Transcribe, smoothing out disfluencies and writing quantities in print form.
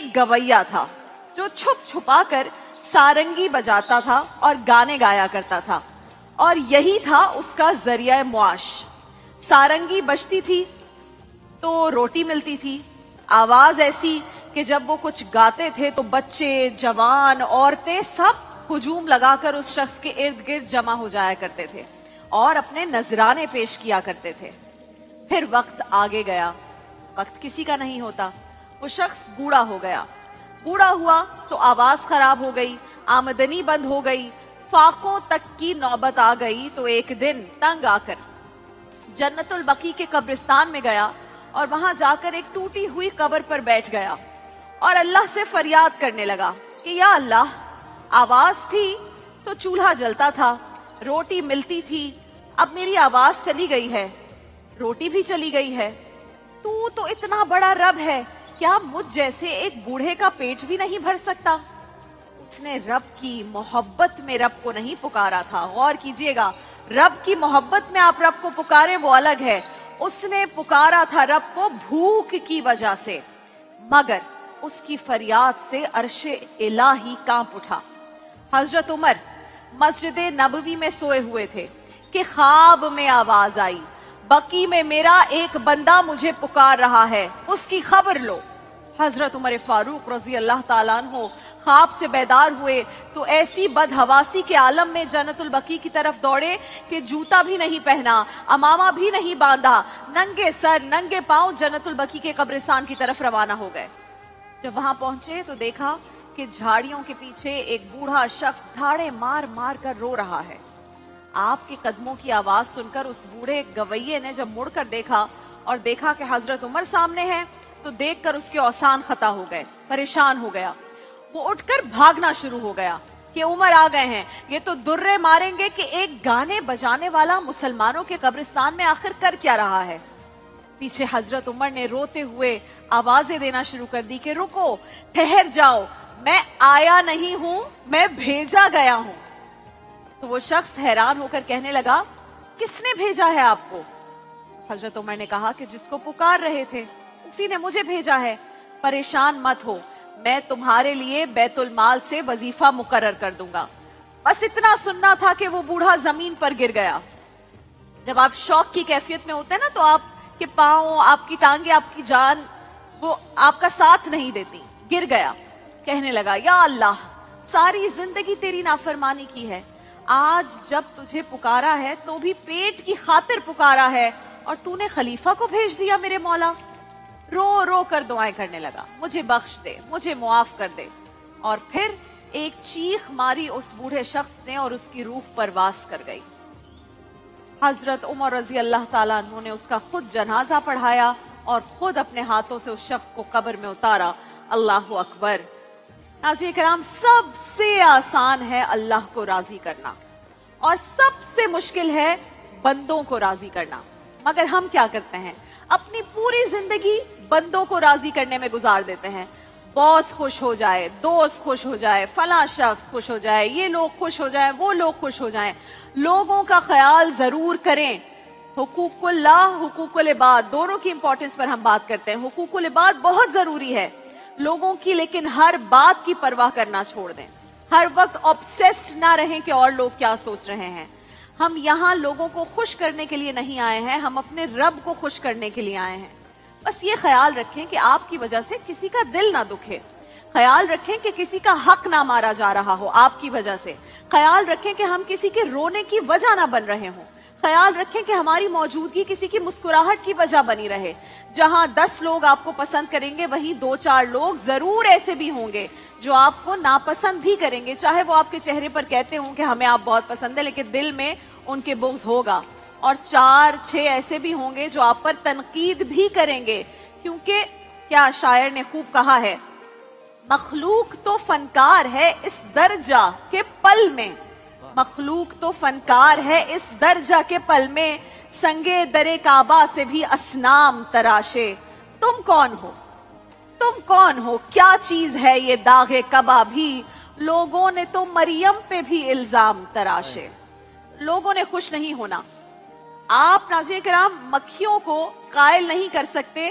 ایک گویا تھا جو چھپ چھپا کر سارنگی بجاتا تھا اور گانے گایا کرتا تھا، اور یہی تھا اس کا ذریعہ معاش۔ سارنگی بجتی تھی تو روٹی ملتی تھی، آواز ایسی کہ جب وہ کچھ گاتے تھے تو بچے، جوان، عورتیں سب ہجوم لگا کر اس شخص کے ارد گرد جمع ہو جایا کرتے تھے اور اپنے نذرانے پیش کیا کرتے تھے۔ پھر وقت آگے گیا، وقت کسی کا نہیں ہوتا، وہ شخص بوڑھا ہو گیا۔ بوڑھا ہوا تو آواز خراب ہو گئی، آمدنی بند ہو گئی، فاقوں تک کی نوبت آ گئی تو ایک دن تنگ آ کر جنت البقیع کے قبرستان میں گیا اور وہاں جا کر ایک ٹوٹی ہوئی قبر پر بیٹھ گیا اور اللہ سے فریاد کرنے لگا کہ یا اللہ، آواز تھی تو چولہا جلتا تھا، روٹی ملتی تھی، اب میری آواز چلی گئی ہے، روٹی بھی چلی گئی ہے، تو اتنا بڑا رب ہے، کیا مجھ جیسے ایک بوڑھے کا پیٹ بھی نہیں بھر سکتا؟ اس نے رب کی محبت میں رب کو نہیں پکارا تھا۔ غور کیجئے گا، رب کی محبت میں آپ رب کو پکاریں وہ الگ ہے، اس نے پکارا تھا رب کو بھوک کی وجہ سے، مگر اس کی فریاد سے عرش الہی کانپ اٹھا۔ حضرت عمر مسجد نبوی میں سوئے ہوئے تھے کہ خواب میں آواز آئی، بقی میں میرا ایک بندہ مجھے پکار رہا ہے، اس کی خبر لو۔ حضرت عمر فاروق رضی اللہ تعالیٰ عنہ خواب سے بیدار ہوئے تو ایسی بدحواسی کے عالم میں جنت البقیع کی طرف دوڑے کہ جوتا بھی نہیں پہنا، امامہ بھی نہیں باندھا، ننگے سر ننگے پاؤں جنت البقیع کے قبرستان کی طرف روانہ ہو گئے۔ جب وہاں پہنچے تو دیکھا کہ جھاڑیوں کے پیچھے ایک بوڑھا شخص دھاڑے مار مار کر رو رہا ہے۔ آپ کے قدموں کی آواز سن کر اس بوڑھے گویے نے جب مڑ کر دیکھا اور دیکھا کہ حضرت عمر سامنے ہیں تو دیکھ کر اس کے اوسان خطا ہو گئے، پریشان ہو گیا۔ وہ اٹھ کر بھاگنا شروع ہو گیا کہ عمر آ گئے ہیں، یہ تو درے ماریں گے کہ ایک گانے بجانے والا مسلمانوں کے قبرستان میں آخر کر کیا رہا ہے۔ پیچھے حضرت عمر نے روتے ہوئے آوازیں دینا شروع کر دی کہ رکو، ٹھہر جاؤ، میں آیا نہیں ہوں، میں بھیجا گیا ہوں۔ تو وہ شخص حیران ہو کر کہنے لگا، کس نے بھیجا ہے آپ کو؟ حضرت عمر نے کہا کہ جس کو پکار رہے تھے اسی نے مجھے بھیجا ہے۔ پریشان مت ہو، میں تمہارے لیے بیت المال سے وظیفہ مقرر کر دوں گا۔ بس اتنا سننا تھا کہ وہ بوڑھا زمین پر گر گیا۔ جب آپ شوق کی کیفیت میں ہوتے ہیں نا تو آپ کے پاؤں، آپ کی ٹانگیں، آپ کی جان وہ آپ کا ساتھ نہیں دیتی۔ گر گیا، کہنے لگا یا اللہ، ساری زندگی تیری نافرمانی کی ہے، آج جب تجھے پکارا ہے تو بھی پیٹ کی خاطر پکارا ہے اور تو نے خلیفہ کو بھیج دیا میرے مولا۔ رو رو کر دعائیں کرنے لگا، مجھے بخش دے، مجھے معاف کر دے۔ اور پھر ایک چیخ ماری اس بوڑھے شخص نے اور اس کی روح پرواز کر گئی۔ حضرت عمر رضی اللہ تعالیٰ عنہ نے اس کا خود جنازہ پڑھایا اور خود اپنے ہاتھوں سے اس شخص کو قبر میں اتارا۔ اللہ اکبر۔ ناظرین کرام، سب سے آسان ہے اللہ کو راضی کرنا اور سب سے مشکل ہے بندوں کو راضی کرنا، مگر ہم کیا کرتے ہیں؟ اپنی پوری زندگی بندوں کو راضی کرنے میں گزار دیتے ہیں۔ باس خوش ہو جائے، دوست خوش ہو جائے، فلاں شخص خوش ہو جائے، یہ لوگ خوش ہو جائیں، وہ لوگ خوش ہو جائیں۔ لوگوں کا خیال ضرور کریں۔ حقوق اللہ، حقوق العباد، دونوں کی امپورٹنس پر ہم بات کرتے ہیں۔ حقوق العباد بہت ضروری ہے لوگوں کی، لیکن ہر بات کی پرواہ کرنا چھوڑ دیں۔ ہر وقت obsessed نہ رہیں کہ اور لوگ کیا سوچ رہے ہیں۔ ہم یہاں لوگوں کو خوش کرنے کے لیے نہیں آئے ہیں، ہم اپنے رب کو خوش کرنے کے لیے آئے ہیں۔ بس یہ خیال رکھیں کہ آپ کی وجہ سے کسی کا دل نہ دکھے، خیال رکھیں کہ کسی کا حق نہ مارا جا رہا ہو آپ کی وجہ سے، خیال رکھیں کہ ہم کسی کے رونے کی وجہ نہ بن رہے ہوں، خیال رکھیں کہ ہماری موجودگی کسی کی مسکراہٹ کی وجہ بنی رہے۔ جہاں 10 لوگ آپ کو پسند کریں گے وہیں 2-4 لوگ ضرور ایسے بھی ہوں گے جو آپ کو ناپسند بھی کریں گے، چاہے وہ آپ کے چہرے پر کہتے ہوں کہ ہمیں آپ بہت پسند ہے، لیکن دل میں ان کے بغض ہوگا۔ اور 4-6 ایسے بھی ہوں گے جو آپ پر تنقید بھی کریں گے، کیونکہ کیا شاعر نے خوب کہا ہے، مخلوق تو فنکار ہے اس درجہ کے پل میں، مخلوق تو فنکار ہے اس درجہ کے پل میں، سنگے در کعبہ سے بھی اصنام تراشے۔ تم کون ہو؟ تم کون ہو؟ کیا چیز ہے یہ داغ کعبہ بھی؟ لوگوں نے تو مریم پہ بھی الزام تراشے۔ لوگوں نے خوش نہیں ہونا۔ آپ ناظرین کرام مکھیوں کو قائل نہیں کر سکتے